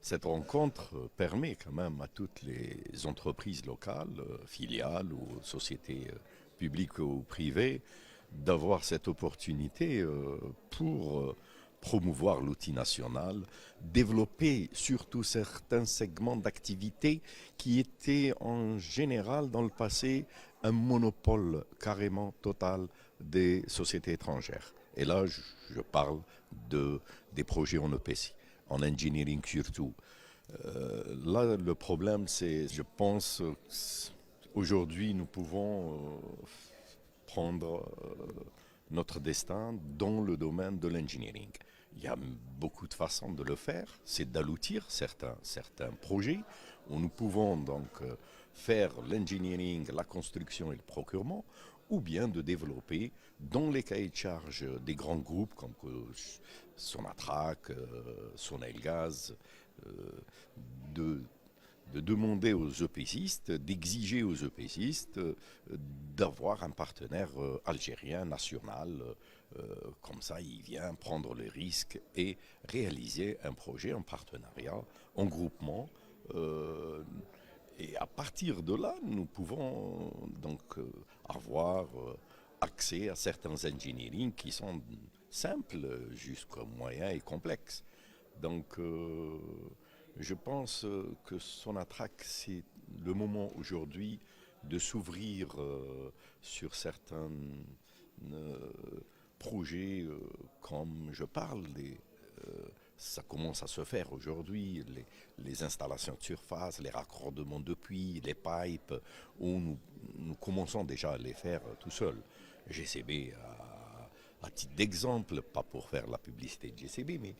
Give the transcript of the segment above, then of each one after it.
Cette rencontre permet quand même à toutes les entreprises locales, filiales ou sociétés publiques ou privées, d'avoir cette opportunité pour promouvoir l'outil national, développer surtout certains segments d'activité qui étaient en général dans le passé un monopole carrément total des sociétés étrangères. Et là, je parle des projets en EPC, en engineering surtout. Là, le problème, c'est, je pense, aujourd'hui, nous pouvons prendre notre destin dans le domaine de l'engineering. Il y a beaucoup de façons de le faire, c'est d'aboutir certains projets où nous pouvons donc faire l'engineering, la construction et le procurement, ou bien de développer dans les cahiers de charge des grands groupes comme Sonatrach, Sonelgaz, de de demander aux EPCistes, d'exiger aux EPCistes d'avoir un partenaire algérien national. Comme ça, il vient prendre le risque et réaliser un projet en partenariat, en groupement. Et à partir de là, nous pouvons donc avoir accès à certains engineering qui sont simples jusqu'à moyens et complexes. Donc, je pense que Sonatrach, c'est le moment aujourd'hui de s'ouvrir sur certains projets comme je parle. Ça commence à se faire aujourd'hui, les installations de surface, les raccordements de puits, les pipes, où nous commençons déjà à les faire tout seuls. GCB à titre d'exemple, pas pour faire la publicité de GCB, mais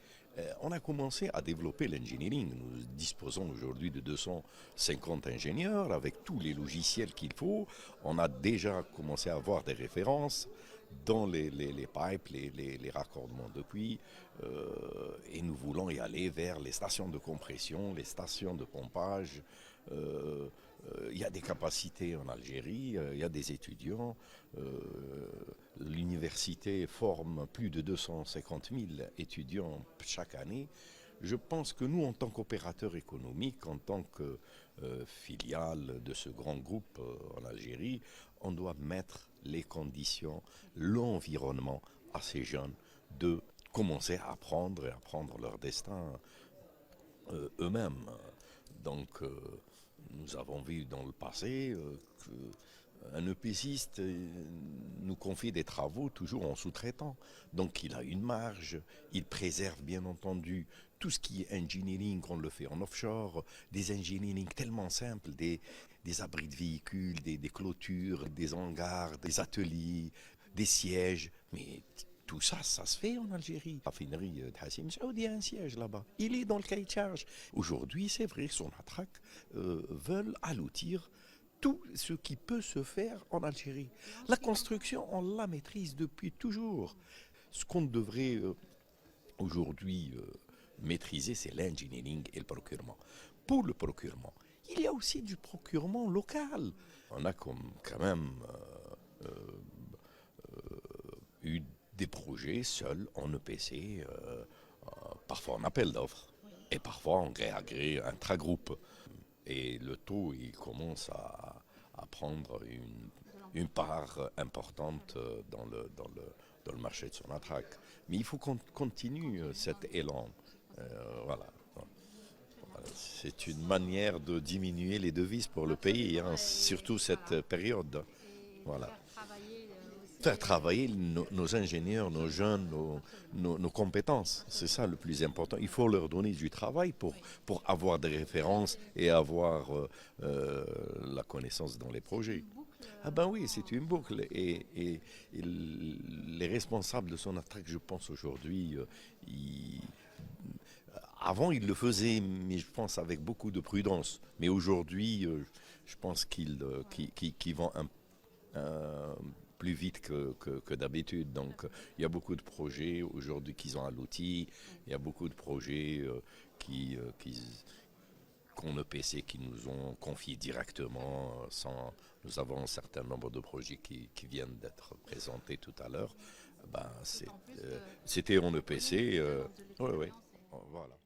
on a commencé à développer l'engineering. Nous disposons aujourd'hui de 250 ingénieurs avec tous les logiciels qu'il faut. On a déjà commencé à avoir des références dans les pipes, les raccordements de puits, et nous voulons y aller vers les stations de compression, les stations de pompage. Il y a des capacités en Algérie, il y a des étudiants. L'université forme plus de 250 000 étudiants chaque année. Je pense que nous, en tant qu'opérateurs économiques, en tant que filiale de ce grand groupe en Algérie, on doit mettre les conditions, l'environnement à ces jeunes de commencer à apprendre et à prendre leur destin eux-mêmes. Donc, nous avons vu dans le passé qu'un EPCiste nous confie des travaux toujours en sous-traitant. Donc il a une marge, il préserve bien entendu tout ce qui est engineering, on le fait en offshore, des engineering tellement simples, des abris de véhicules, des clôtures, des hangars, des ateliers, des sièges, mais tout ça, ça se fait en Algérie. La raffinerie de Hassim Saoudi a un siège là-bas. Il est dans le cahier de charge. Aujourd'hui, c'est vrai, Sonatrach veulent alloutir tout ce qui peut se faire en Algérie. La construction, on la maîtrise depuis toujours. Ce qu'on devrait aujourd'hui maîtriser, c'est l'engineering et le procurement. Pour le procurement, il y a aussi du procurement local. On a quand même eu des projets seuls en EPC, parfois en appel d'offres, et parfois en gré à gré, intra-groupe. Et le taux, il commence à prendre une part importante dans le marché de Sonatrach. Mais il faut qu'on continue cet élan. Voilà. C'est une manière de diminuer les devises pour le pays, hein, surtout cette période. Voilà. Faire travailler nos ingénieurs, nos jeunes, nos compétences. C'est ça le plus important. Il faut leur donner du travail pour avoir des références et avoir la connaissance dans les projets. Ah ben oui, c'est une boucle. Et les responsables de Sonatrach, je pense aujourd'hui, avant ils le faisaient, mais je pense avec beaucoup de prudence. Mais aujourd'hui, je pense qu'ils vont plus vite que d'habitude. Donc, il y a beaucoup de projets aujourd'hui qu'ils ont à l'outil. Il y a beaucoup de projets qu'on a PC qui nous ont confiés directement. Nous avons un certain nombre de projets qui viennent d'être présentés tout à l'heure. Ben, D'autant plus que c'était en c'est connu EPC. que la Banque de Ouais, ouais. l'expérience est... Voilà.